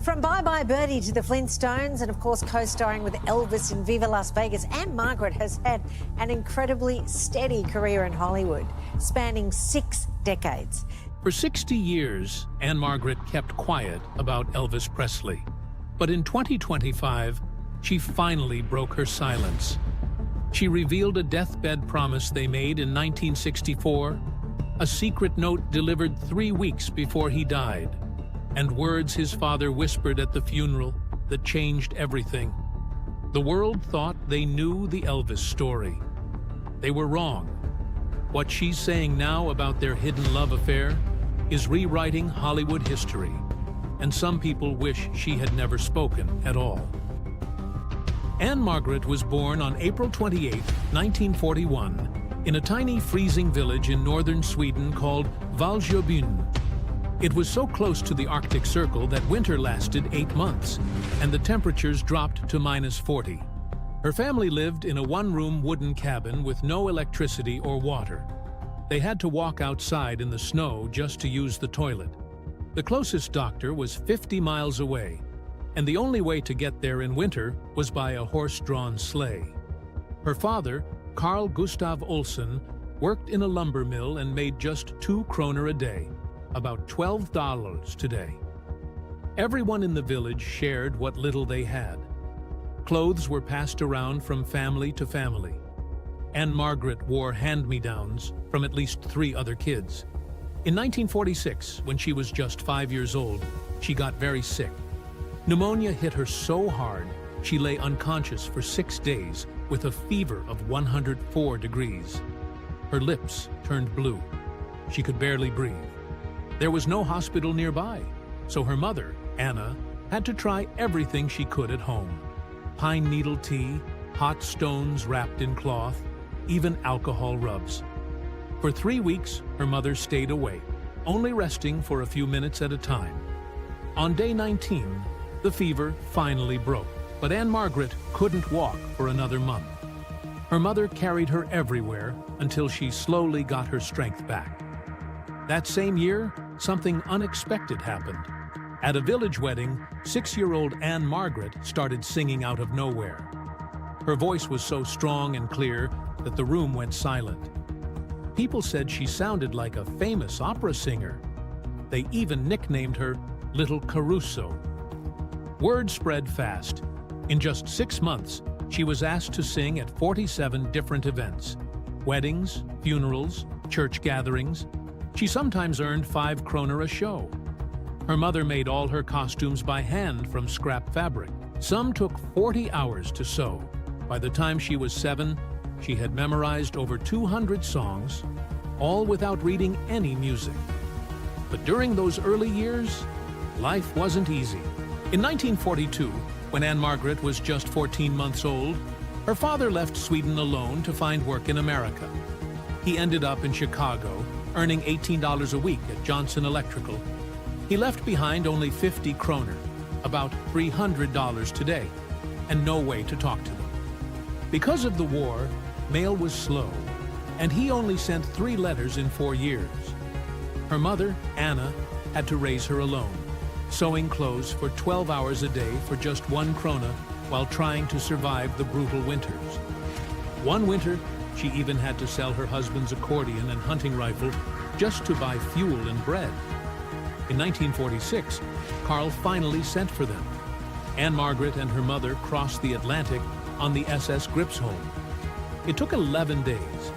From Bye Bye Birdie to the Flintstones and, of course, co-starring with Elvis in Viva Las Vegas, Ann-Margret has had an incredibly steady career in Hollywood, spanning 6 decades. For 60 years, Ann-Margret kept quiet about Elvis Presley. But in 2025, she finally broke her silence. She revealed a deathbed promise they made in 1964, a secret note delivered 3 weeks before he died, and words his father whispered at the funeral that changed everything. The world thought they knew the Elvis story. They were wrong. What she's saying now about their hidden love affair is rewriting Hollywood history, and some people wish she had never spoken at all. Ann-Margret was born on April 28, 1941, in a tiny freezing village in northern Sweden called Valsjöbyn. It was so close to the Arctic Circle that winter lasted 8 months, and the temperatures dropped to -40. Her family lived in a one-room wooden cabin with no electricity or water. They had to walk outside in the snow just to use the toilet. The closest doctor was 50 miles away, and the only way to get there in winter was by a horse-drawn sleigh. Her father, Carl Gustav Olsson, worked in a lumber mill and made just 2 kroner a day, about $12 today. Everyone in the village shared what little they had. Clothes were passed around from family to family. Ann-Margret wore hand-me-downs from at least 3 other kids. In 1946, when she was just 5 years old, she got very sick. Pneumonia hit her so hard, she lay unconscious for 6 days with a fever of 104 degrees. Her lips turned blue. She could barely breathe. There was no hospital nearby, so her mother, Anna, had to try everything she could at home. Pine needle tea, hot stones wrapped in cloth, even alcohol rubs. For 3 weeks, her mother stayed awake, only resting for a few minutes at a time. On day 19, the fever finally broke, but Ann-Margret couldn't walk for another month. Her mother carried her everywhere until she slowly got her strength back. That same year, something unexpected happened. At a village wedding, 6-year-old Ann-Margret started singing out of nowhere. Her voice was so strong and clear that the room went silent. People said she sounded like a famous opera singer. They even nicknamed her Little Caruso. Word spread fast. In just 6 months, she was asked to sing at 47 different events: weddings, funerals, church gatherings. She sometimes earned 5 kroner a show. Her mother made all her costumes by hand from scrap fabric. Some took 40 hours to sew. By the time she was 7, she had memorized over 200 songs, all without reading any music. But during those early years, life wasn't easy. In 1942, when Ann-Margret was just 14 months old, her father left Sweden alone to find work in America. He ended up in Chicago, earning $18 a week at Johnson Electrical. He left behind only 50 kroner, about $300 today, and no way to talk to them. Because of the war, mail was slow, and he only sent 3 letters in 4 years. Her mother, Anna, had to raise her alone, sewing clothes for 12 hours a day for just 1 krona while trying to survive the brutal winters. One winter, she even had to sell her husband's accordion and hunting rifle just to buy fuel and bread. In 1946, Carl finally sent for them. Ann-Margret and her mother crossed the Atlantic on the SS Gripsholm. It took 11 days.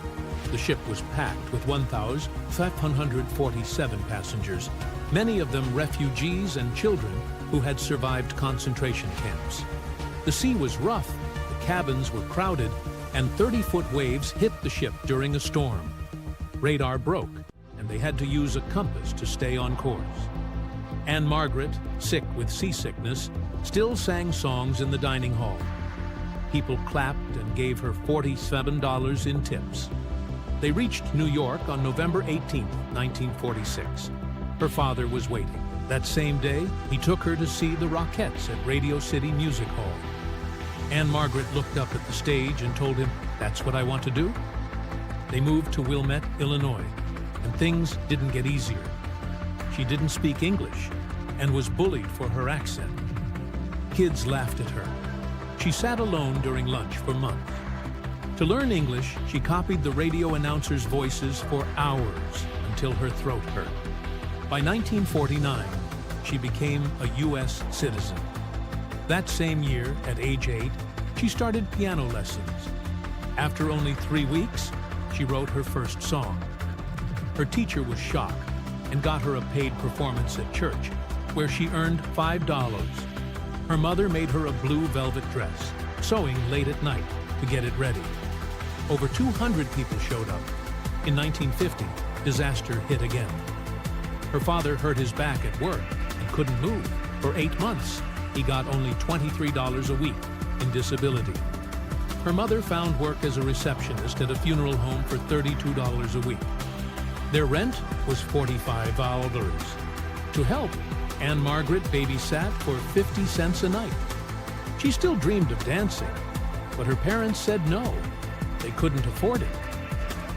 The ship was packed with 1,547 passengers, many of them refugees and children who had survived concentration camps. The sea was rough, the cabins were crowded, and 30-foot waves hit the ship during a storm. Radar broke, and they had to use a compass to stay on course. Ann-Margret, sick with seasickness, still sang songs in the dining hall. People clapped and gave her $47 in tips. They reached New York on November 18, 1946. Her father was waiting. That same day, he took her to see the Rockettes at Radio City Music Hall. Ann-Margret looked up at the stage and told him, "That's what I want to do." They moved to Wilmette, Illinois, and things didn't get easier. She didn't speak English, and was bullied for her accent. Kids laughed at her. She sat alone during lunch for months. To learn English, she copied the radio announcers' voices for hours until her throat hurt. By 1949, she became a U.S. citizen. That same year, at age 8, she started piano lessons. After only 3 weeks, she wrote her first song. Her teacher was shocked and got her a paid performance at church, where she earned $5. Her mother made her a blue velvet dress, sewing late at night to get it ready. Over 200 people showed up. In 1950, disaster hit again. Her father hurt his back at work and couldn't move. For 8 months, he got only $23 a week in disability. Her mother found work as a receptionist at a funeral home for $32 a week. Their rent was $45. To help, Ann-Margret babysat for 50 cents a night. She still dreamed of dancing, but her parents said no. They couldn't afford it.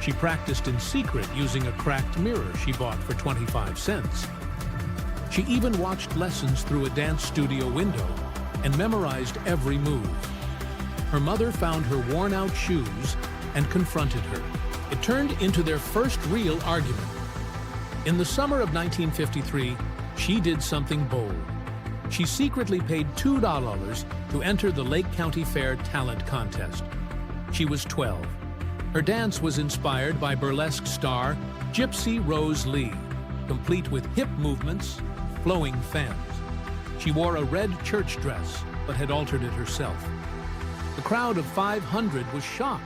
She practiced in secret using a cracked mirror she bought for 25 cents. She even watched lessons through a dance studio window and memorized every move. Her mother found her worn-out shoes and confronted her. It turned into their first real argument. In the summer of 1953, she did something bold. She secretly paid $2 to enter the Lake County Fair Talent Contest. She was 12. Her dance was inspired by burlesque star Gypsy Rose Lee, complete with hip movements, flowing fans. She wore a red church dress, but had altered it herself. The crowd of 500 was shocked.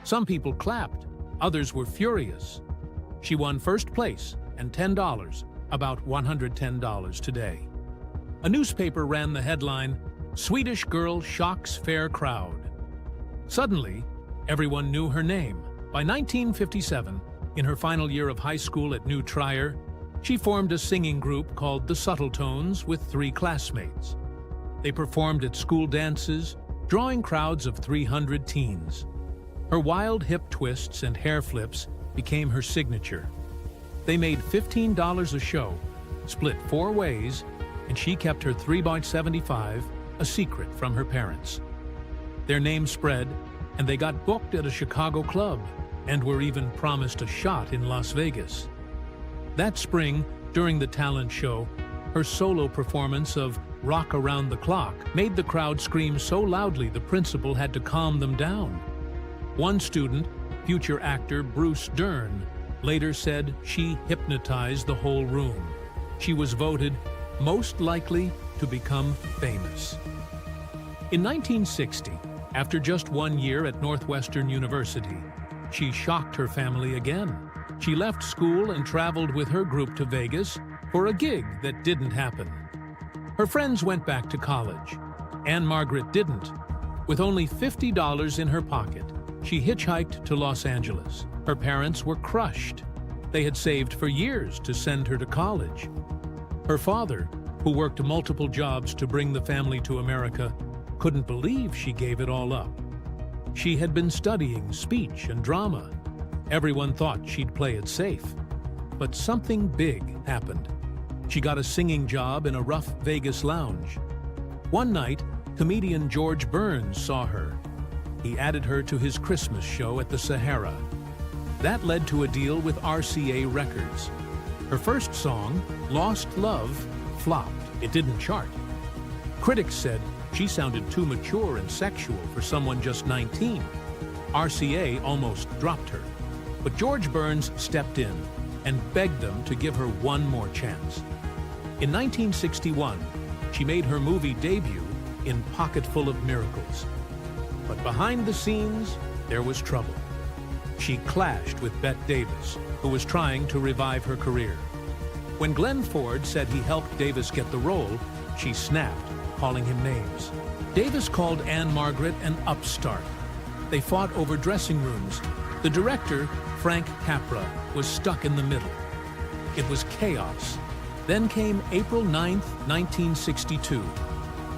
Some people clapped, others were furious. She won first place and $10, about $110 today. A newspaper ran the headline, "Swedish Girl Shocks Fair Crowd." Suddenly, everyone knew her name. By 1957, in her final year of high school at New Trier, she formed a singing group called the Subtle Tones with 3 classmates. They performed at school dances, drawing crowds of 300 teens. Her wild hip twists and hair flips became her signature. They made $15 a show, split 4 ways, and she kept her 3.75 a secret from her parents. Their name spread, and they got booked at a Chicago club and were even promised a shot in Las Vegas. That spring, during the talent show, her solo performance of "Rock Around the Clock" made the crowd scream so loudly the principal had to calm them down. One student, future actor Bruce Dern, later said she hypnotized the whole room. She was voted most likely to become famous. In 1960, after just 1 year at Northwestern University, she shocked her family again. She left school and traveled with her group to Vegas for a gig that didn't happen. Her friends went back to college. Ann-Margret didn't. With only $50 in her pocket, she hitchhiked to Los Angeles. Her parents were crushed. They had saved for years to send her to college. Her father, who worked multiple jobs to bring the family to America, couldn't believe she gave it all up. She had been studying speech and drama. Everyone thought she'd play it safe. But something big happened. She got a singing job in a rough Vegas lounge. One night, comedian George Burns saw her. He added her to his Christmas show at the Sahara. That led to a deal with RCA Records. Her first song, "Lost Love," flopped. It didn't chart. Critics said she sounded too mature and sexual for someone just 19. RCA almost dropped her. But George Burns stepped in and begged them to give her one more chance. In 1961, she made her movie debut in Pocketful of Miracles. But behind the scenes, there was trouble. She clashed with Bette Davis, who was trying to revive her career. When Glenn Ford said he helped Davis get the role, she snapped, calling him names. Davis called Ann-Margret an upstart. They fought over dressing rooms. The director, Frank Capra, was stuck in the middle. It was chaos. Then came April 9th, 1962.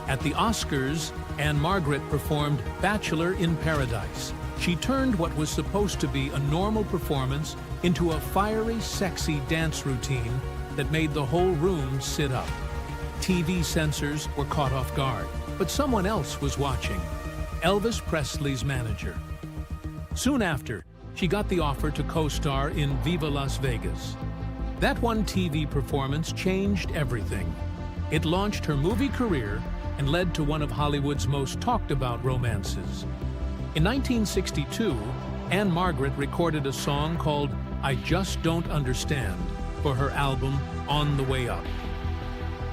At the Oscars, Ann-Margret performed Bachelor in Paradise. She turned what was supposed to be a normal performance into a fiery, sexy dance routine that made the whole room sit up. TV censors were caught off guard, but someone else was watching: Elvis Presley's manager. Soon after, she got the offer to co-star in Viva Las Vegas. That one TV performance changed everything. It launched her movie career and led to one of Hollywood's most talked-about romances. In 1962, Ann-Margret recorded a song called "I Just Don't Understand" for her album On the Way Up.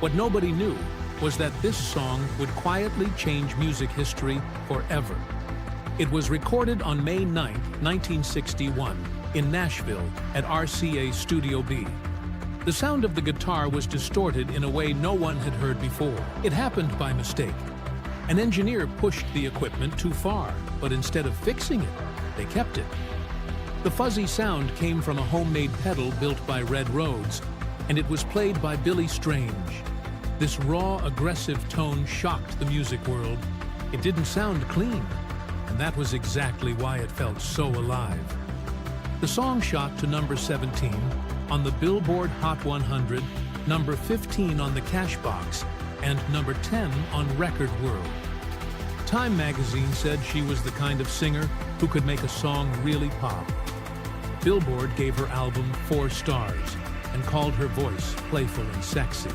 What nobody knew was that this song would quietly change music history forever. It was recorded on May 9, 1961, in Nashville at RCA Studio B. The sound of the guitar was distorted in a way no one had heard before. It happened by mistake. An engineer pushed the equipment too far, but instead of fixing it, they kept it. The fuzzy sound came from a homemade pedal built by Red Rhodes, and it was played by Billy Strange. This raw, aggressive tone shocked the music world. It didn't sound clean, and that was exactly why it felt so alive. The song shot to number 17 on the Billboard Hot 100, number 15 on the Cashbox, and number 10 on Record World. Time magazine said she was the kind of singer who could make a song really pop. Billboard gave her album 4 stars and called her voice playful and sexy.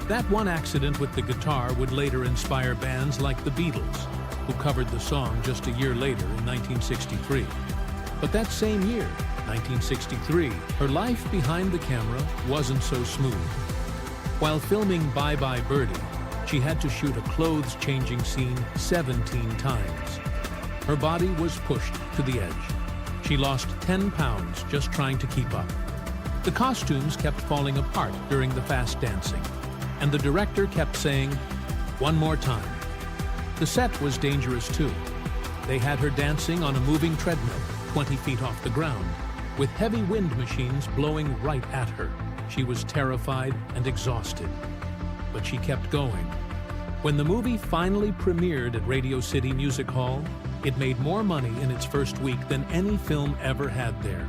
That one accident with the guitar would later inspire bands like the Beatles, who covered the song just a year later in 1963. But that same year, 1963, her life behind the camera wasn't so smooth. While filming Bye Bye Birdie, she had to shoot a clothes-changing scene 17 times. Her body was pushed to the edge. She lost 10 pounds just trying to keep up. The costumes kept falling apart during the fast dancing, and the director kept saying, "One more time." The set was dangerous too. They had her dancing on a moving treadmill 20 feet off the ground, with heavy wind machines blowing right at her. She was terrified and exhausted, but she kept going. When the movie finally premiered at Radio City Music Hall, it made more money in its first week than any film ever had there.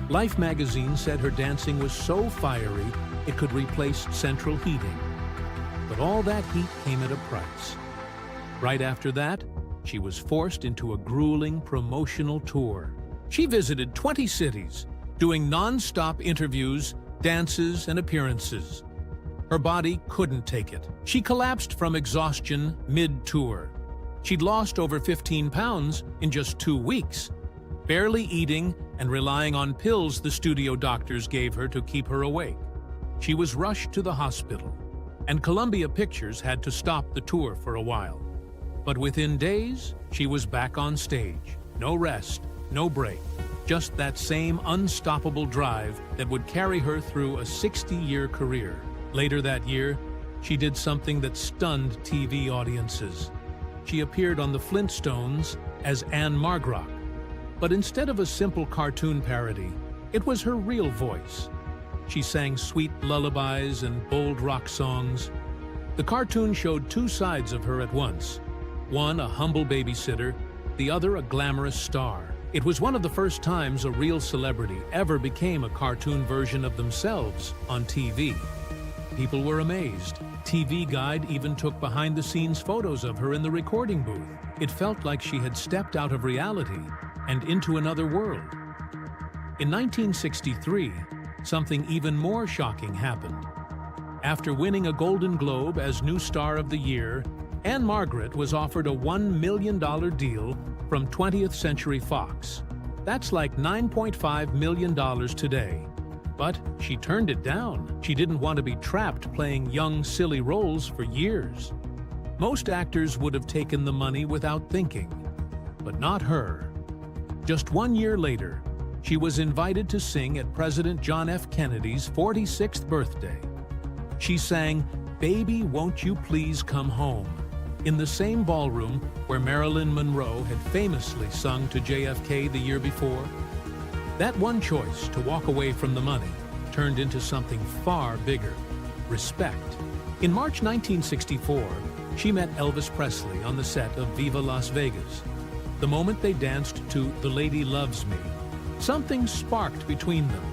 Life magazine said her dancing was so fiery it could replace central heating. But all that heat came at a price. Right after that, she was forced into a grueling promotional tour. She visited 20 cities, doing non-stop interviews, dances, and appearances. Her body couldn't take it. She collapsed from exhaustion mid-tour. She'd lost over 15 pounds in just 2 weeks, barely eating and relying on pills the studio doctors gave her to keep her awake. She was rushed to the hospital, and Columbia Pictures had to stop the tour for a while. But within days, she was back on stage. No rest, no break, just that same unstoppable drive that would carry her through a 60-year career. Later that year, she did something that stunned TV audiences. She appeared on the Flintstones as Ann-Margret. But instead of a simple cartoon parody, it was her real voice. She sang sweet lullabies and bold rock songs. The cartoon showed 2 sides of her at once. One a humble babysitter, the other a glamorous star. It was one of the first times a real celebrity ever became a cartoon version of themselves on TV. People were amazed. TV Guide even took behind-the-scenes photos of her in the recording booth. It felt like she had stepped out of reality and into another world. In 1963, something even more shocking happened. After winning a Golden Globe as New Star of the Year, Ann-Margret was offered a $1 million deal from 20th Century Fox. That's like $9.5 million today. But she turned it down. She didn't want to be trapped playing young, silly roles for years. Most actors would have taken the money without thinking, but not her. Just 1 year later, she was invited to sing at President John F. Kennedy's 46th birthday. She sang "Baby, Won't You Please Come Home" in the same ballroom where Marilyn Monroe had famously sung to JFK the year before. That one choice to walk away from the money turned into something far bigger: respect. In March 1964, she met Elvis Presley on the set of Viva Las Vegas. The moment they danced to "The Lady Loves Me," something sparked between them.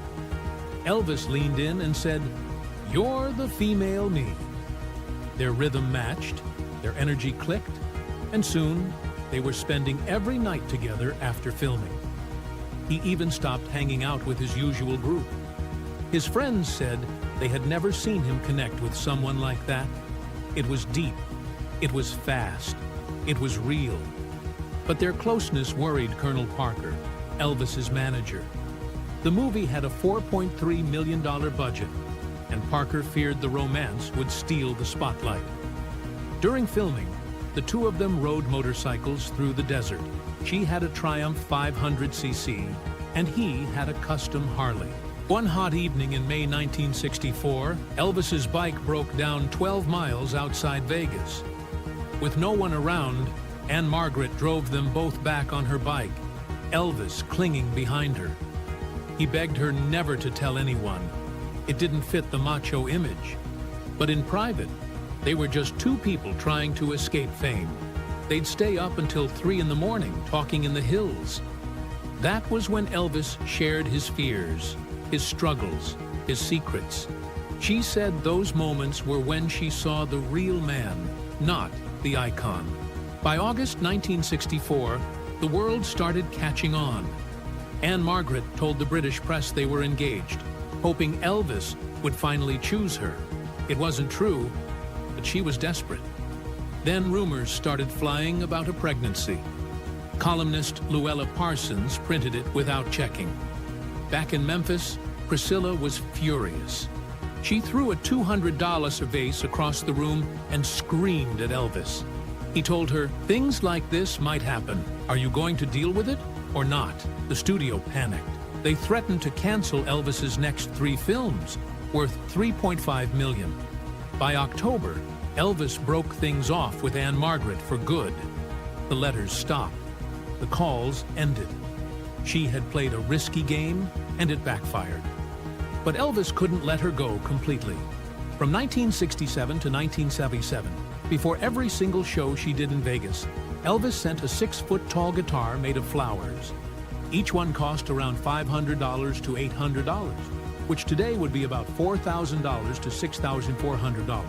Elvis leaned in and said, "You're the female me." Their rhythm matched, their energy clicked, and soon they were spending every night together after filming. He even stopped hanging out with his usual group. His friends said they had never seen him connect with someone like that. It was deep, it was fast, it was real. But their closeness worried Colonel Parker, Elvis's manager. The movie had a $4.3 million budget, and Parker feared the romance would steal the spotlight. During filming, the two of them rode motorcycles through the desert. She had a Triumph 500cc, and he had a custom Harley. One hot evening in May 1964, Elvis's bike broke down 12 miles outside Vegas. With no one around, Ann-Margret drove them both back on her bike, Elvis clinging behind her. He begged her never to tell anyone. It didn't fit the macho image. But in private, they were just two people trying to escape fame. They'd stay up until 3 in the morning talking in the hills. That was when Elvis shared his fears, his struggles, his secrets. She said those moments were when she saw the real man, not the icon. By August 1964, the world started catching on. Ann-Margret told the British press they were engaged, hoping Elvis would finally choose her. It wasn't true, but she was desperate. Then rumors started flying about a pregnancy. Columnist Luella Parsons printed it without checking. Back in Memphis, Priscilla was furious. She threw a $200 vase across the room and screamed at Elvis. He told her, "Things like this might happen. Are you going to deal with it or not?" The studio panicked. They threatened to cancel Elvis's next 3 films, worth $3.5 million. By October, Elvis broke things off with Ann-Margret for good. The letters stopped. The calls ended. She had played a risky game, and it backfired. But Elvis couldn't let her go completely. From 1967 to 1977, before every single show she did in Vegas, Elvis sent a 6-foot-tall guitar made of flowers. Each one cost around $500 to $800, which today would be about $4,000 to $6,400.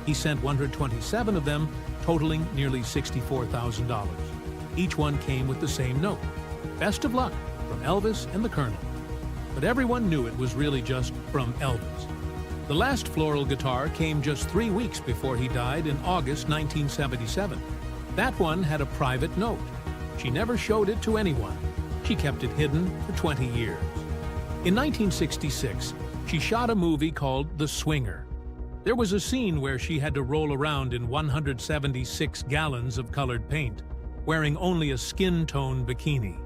He sent 127 of them, totaling nearly $64,000. Each one came with the same note: "Best of luck, from Elvis and the Colonel." But everyone knew it was really just from Elvis. The last floral guitar came just 3 weeks before he died in August 1977. That one had a private note. She never showed it to anyone. She kept it hidden for 20 years. In 1966, she shot a movie called The Swinger. There was a scene where she had to roll around in 176 gallons of colored paint, wearing only a skin-tone bikini.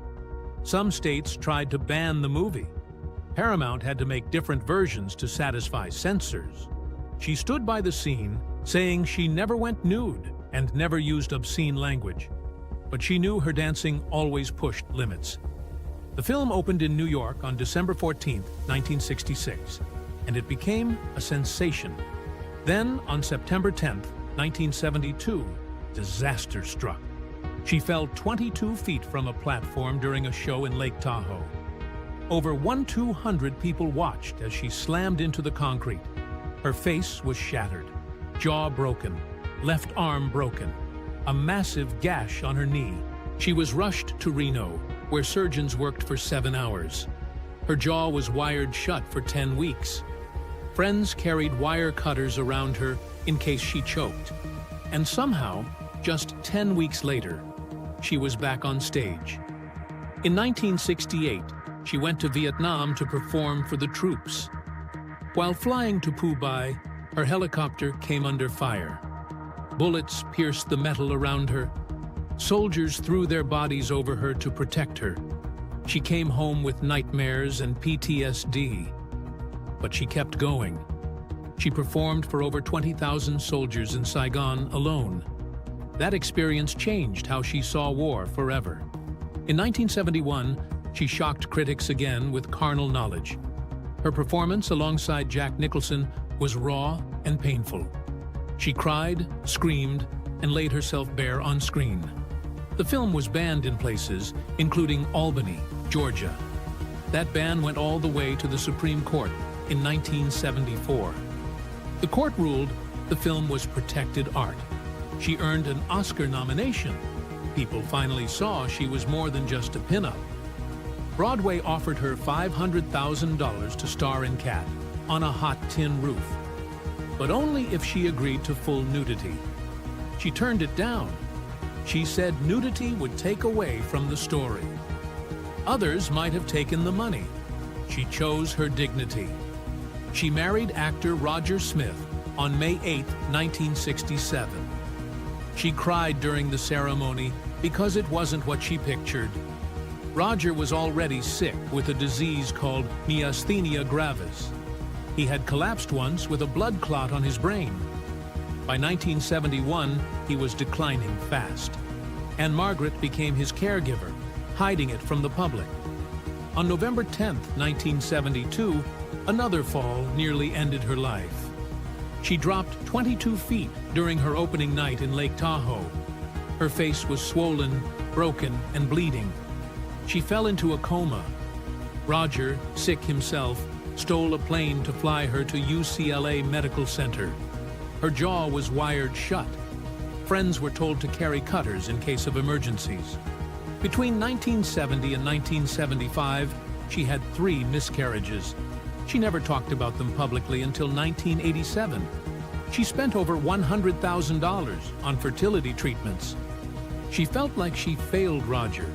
Some states tried to ban the movie. Paramount had to make different versions to satisfy censors. She stood by the scene, saying she never went nude and never used obscene language. But she knew her dancing always pushed limits. The film opened in New York on December 14, 1966, and it became a sensation. Then, on September 10, 1972, disaster struck. She fell 22 feet from a platform during a show in Lake Tahoe. Over 1,200 people watched as she slammed into the concrete. Her face was shattered, jaw broken, left arm broken, a massive gash on her knee. She was rushed to Reno, where surgeons worked for 7 hours. Her jaw was wired shut for 10 weeks. Friends carried wire cutters around her in case she choked. And somehow, just 10 weeks later, she was back on stage. In 1968, she went to Vietnam to perform for the troops. While flying to Phu Bai, her helicopter came under fire. Bullets pierced the metal around her. Soldiers threw their bodies over her to protect her. She came home with nightmares and PTSD. But she kept going. She performed for over 20,000 soldiers in Saigon alone. That experience changed how she saw war forever. In 1971, she shocked critics again with Carnal Knowledge. Her performance alongside Jack Nicholson was raw and painful. She cried, screamed, and laid herself bare on screen. The film was banned in places, including Albany, Georgia. That ban went all the way to the Supreme Court in 1974. The court ruled The film was protected art. She earned an Oscar nomination. People finally saw she was more than just a pinup. Broadway offered her $500,000 to star in Cat on a hot tin roof, but only if she agreed to full nudity. She turned it down. She said nudity would take away from the story. Others might have taken the money. She chose her dignity. She married actor Roger Smith on May 8, 1967. She cried during the ceremony because it wasn't what she pictured. Roger was already sick with a disease called myasthenia gravis. He had collapsed once with a blood clot on his brain. By 1971, he was declining fast. Ann-Margret became his caregiver, hiding it from the public. On November 10, 1972, another fall nearly ended her life. She dropped 22 feet during her opening night in Lake Tahoe. Her face was swollen, broken, and bleeding. She fell into a coma. Roger, sick himself, stole a plane to fly her to UCLA Medical Center. Her jaw was wired shut. Friends were told to carry cutters in case of emergencies. Between 1970 and 1975, she had 3 miscarriages. She never talked about them publicly until 1987. She spent over $100,000 on fertility treatments. She felt like she failed Roger,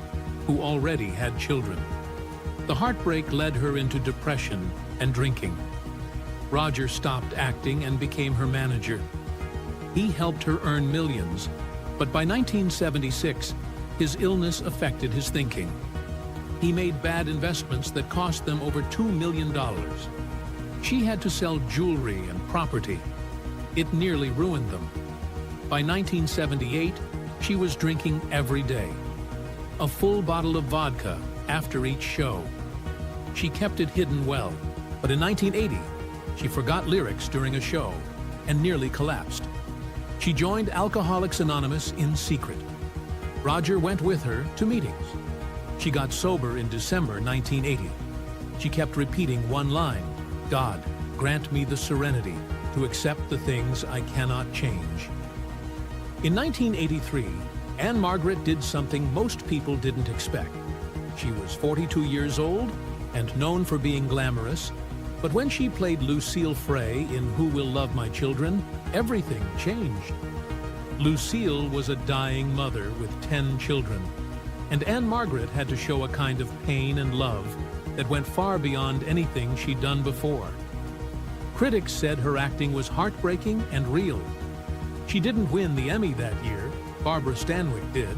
who already had children. The heartbreak led her into depression and drinking. Roger stopped acting and became her manager. He helped her earn millions, but by 1976, his illness affected his thinking. He made bad investments that cost them over $2 million. She had to sell jewelry and property. It nearly ruined them. By 1978, she was drinking every day. A full bottle of vodka after each show. She kept it hidden well, but in 1980, she forgot lyrics during a show and nearly collapsed. She joined Alcoholics Anonymous in secret. Roger went with her to meetings. She got sober in December 1980. She kept repeating one line, "God, grant me the serenity to accept the things I cannot change." In 1983, Ann-Margret did something most people didn't expect. She was 42 years old and known for being glamorous, but when she played Lucille Frey in Who Will Love My Children, everything changed. Lucille was a dying mother with 10 children, and Ann-Margret had to show a kind of pain and love that went far beyond anything she'd done before. Critics said her acting was heartbreaking and real. She didn't win the Emmy that year, Barbara Stanwyck did,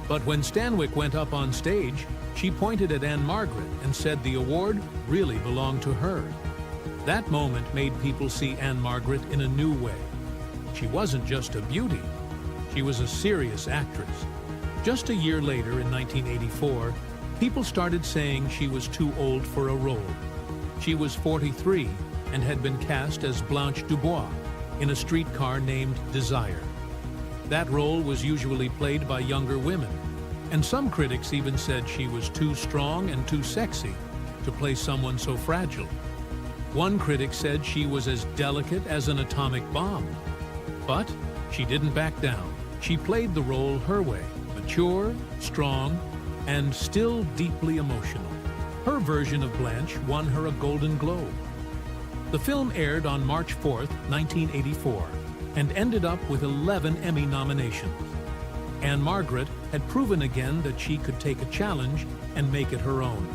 but when Stanwyck went up on stage, she pointed at Ann-Margret and said the award really belonged to her. That moment made people see Ann-Margret in a new way. She wasn't just a beauty, she was a serious actress. Just a year later, in 1984, people started saying she was too old for a role. She was 43 and had been cast as Blanche Dubois in a streetcar named Desire. That role was usually played by younger women, and some critics even said she was too strong and too sexy to play someone so fragile. One critic said she was as delicate as an atomic bomb. But she didn't back down. She played the role her way, mature, strong, and still deeply emotional. Her version of Blanche won her a Golden Globe. The film aired on March 4, 1984, and ended up with 11 Emmy nominations. Ann-Margret had proven again that she could take a challenge and make it her own.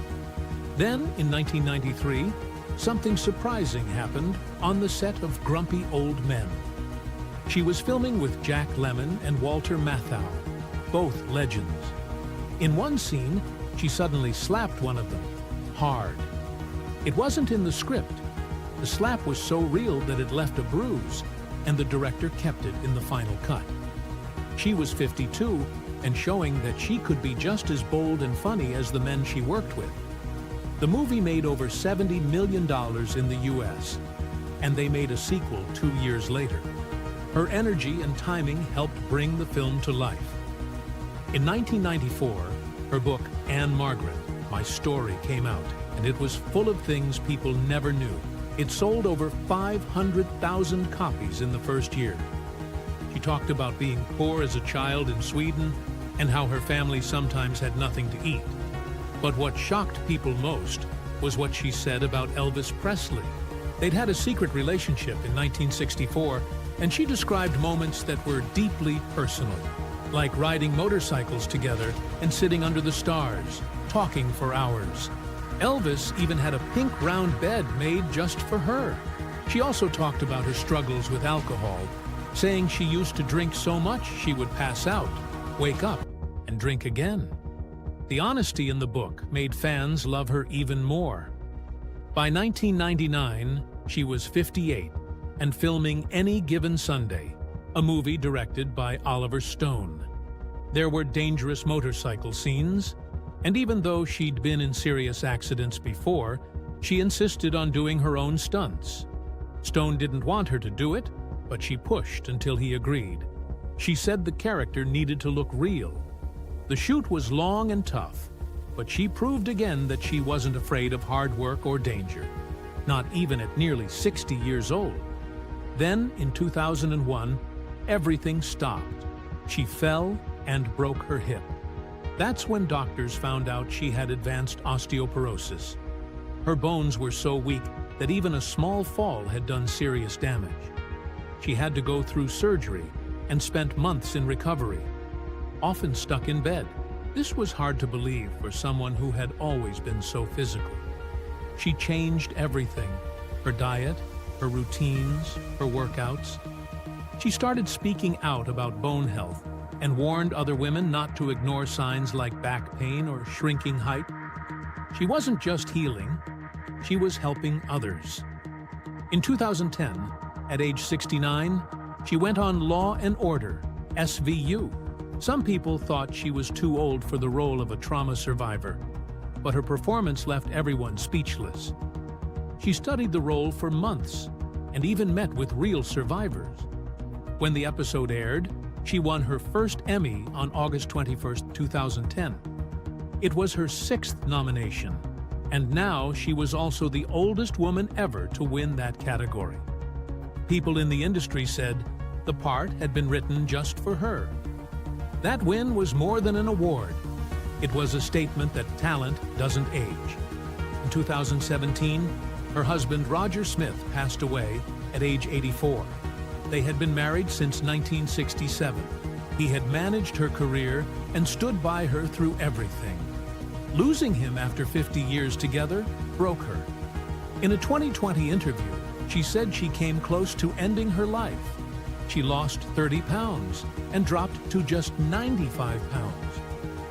Then, in 1993, something surprising happened on the set of Grumpy Old Men. She was filming with Jack Lemmon and Walter Matthau, both legends. In one scene, she suddenly slapped one of them, hard. It wasn't in the script. The slap was so real that it left a bruise, and the director kept it in the final cut. She was 52 and showing that she could be just as bold and funny as the men she worked with. The movie made over $70 million in the US, and they made a sequel 2 years later. Her energy and timing helped bring the film to life. In 1994, her book, Ann-Margret, My Story, came out, and it was full of things people never knew. It sold over 500,000 copies in the first year. She talked about being poor as a child in Sweden and how her family sometimes had nothing to eat. But what shocked people most was what she said about Elvis Presley. They'd had a secret relationship in 1964, and she described moments that were deeply personal, like riding motorcycles together and sitting under the stars, talking for hours. Elvis even had a pink round bed made just for her. She also talked about her struggles with alcohol, saying she used to drink so much she would pass out, wake up, and drink again. The honesty in the book made fans love her even more. By 1999, she was 58 and filming Any Given Sunday, a movie directed by Oliver Stone. There were dangerous motorcycle scenes, and even though she'd been in serious accidents before, she insisted on doing her own stunts. Stone didn't want her to do it, but she pushed until he agreed. She said the character needed to look real. The shoot was long and tough, but she proved again that she wasn't afraid of hard work or danger, not even at nearly 60 years old. Then, in 2001, everything stopped. She fell and broke her hip. That's when doctors found out she had advanced osteoporosis. Her bones were so weak that even a small fall had done serious damage. She had to go through surgery and spent months in recovery, often stuck in bed. This was hard to believe for someone who had always been so physical. She changed everything: her diet, her routines, her workouts. She started speaking out about bone health and warned other women not to ignore signs like back pain or shrinking height. She wasn't just healing, she was helping others. In 2010, at age 69, she went on Law and Order, SVU. Some people thought she was too old for the role of a trauma survivor, but her performance left everyone speechless. She studied the role for months and even met with real survivors. When the episode aired, she won her first Emmy on August 21, 2010. It was her 6th nomination, and now she was also the oldest woman ever to win that category. People in the industry said the part had been written just for her. That win was more than an award. It was a statement that talent doesn't age. In 2017, her husband Roger Smith passed away at age 84. They had been married since 1967. He had managed her career and stood by her through everything. Losing him after 50 years together broke her. In a 2020 interview, she said she came close to ending her life. She lost 30 pounds and dropped to just 95 pounds.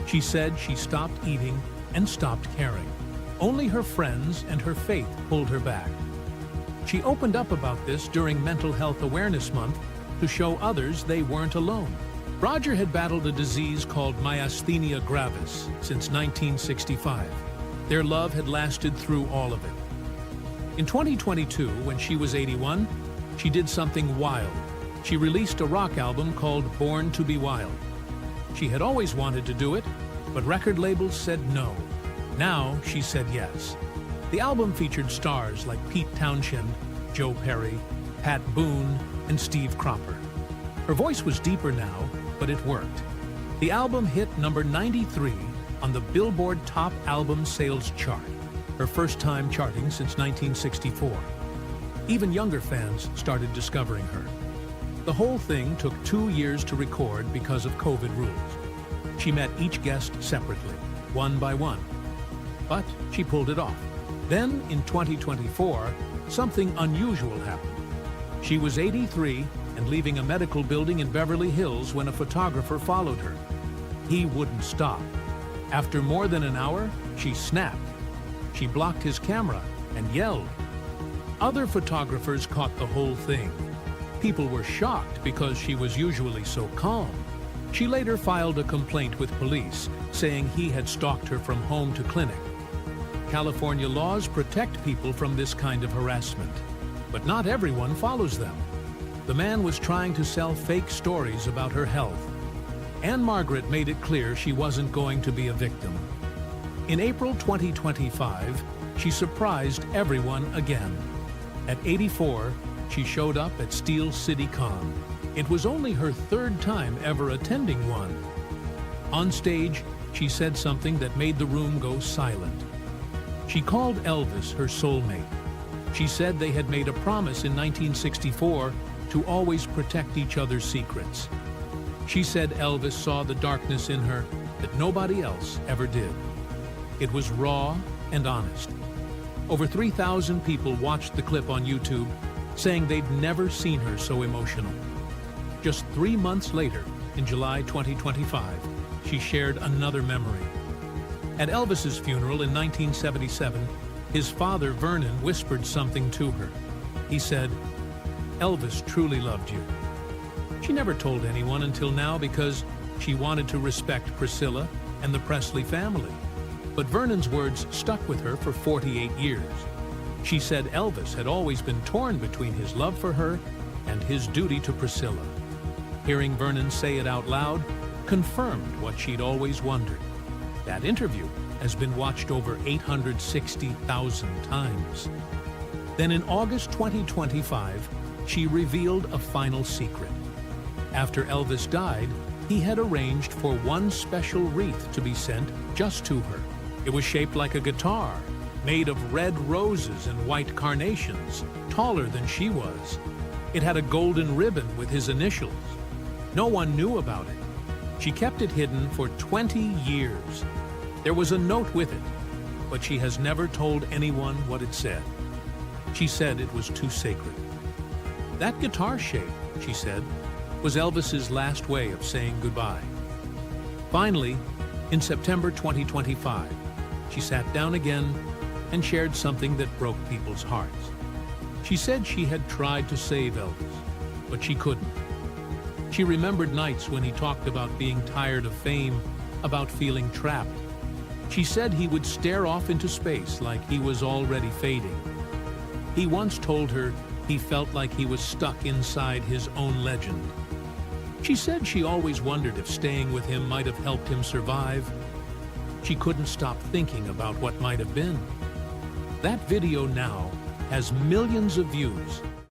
She said she stopped eating and stopped caring. Only her friends and her faith pulled her back. She opened up about this during Mental Health Awareness Month to show others they weren't alone. Roger had battled a disease called myasthenia gravis since 1965. Their love had lasted through all of it. In 2022, when she was 81, she did something wild. She released a rock album called Born to Be Wild. She had always wanted to do it, but record labels said no. Now she said yes. The album featured stars like Pete Townshend, Joe Perry, Pat Boone, and Steve Cropper. Her voice was deeper now, but it worked. The album hit number 93 on the Billboard Top Album Sales chart, her first time charting since 1964. Even younger fans started discovering her. The whole thing took 2 years to record because of COVID rules. She met each guest separately, one by one. But she pulled it off. Then, in 2024, something unusual happened. She was 83 and leaving a medical building in Beverly Hills when a photographer followed her. He wouldn't stop. After more than an hour, she snapped. She blocked his camera and yelled. Other photographers caught the whole thing. People were shocked because she was usually so calm. She later filed a complaint with police, saying he had stalked her from home to clinic. California laws protect people from this kind of harassment, but not everyone follows them. The man was trying to sell fake stories about her health. Ann-Margret made it clear she wasn't going to be a victim. In April 2025, she surprised everyone again. At 84, she showed up at Steel City Con. It was only her third time ever attending one. On stage, she said something that made the room go silent. She called Elvis her soulmate. She said they had made a promise in 1964 to always protect each other's secrets. She said Elvis saw the darkness in her that nobody else ever did. It was raw and honest. Over 3,000 people watched the clip on YouTube, saying they'd never seen her so emotional. Just 3 months later, in July 2025, she shared another memory. At Elvis's funeral in 1977, his father, Vernon, whispered something to her. He said, "Elvis truly loved you." She never told anyone until now because she wanted to respect Priscilla and the Presley family. But Vernon's words stuck with her for 48 years. She said Elvis had always been torn between his love for her and his duty to Priscilla. Hearing Vernon say it out loud confirmed what she'd always wondered. That interview has been watched over 860,000 times. Then in August 2025, she revealed a final secret. After Elvis died, he had arranged for one special wreath to be sent just to her. It was shaped like a guitar, made of red roses and white carnations, taller than she was. It had a golden ribbon with his initials. No one knew about it. She kept it hidden for 20 years. There was a note with it, but she has never told anyone what it said. She said it was too sacred. That guitar shape, she said, was Elvis's last way of saying goodbye. Finally, in September 2025, she sat down again and shared something that broke people's hearts. She said she had tried to save Elvis, but she couldn't. She remembered nights when he talked about being tired of fame, about feeling trapped. She said he would stare off into space like he was already fading. He once told her he felt like he was stuck inside his own legend. She said she always wondered if staying with him might have helped him survive. She couldn't stop thinking about what might have been. That video now has millions of views.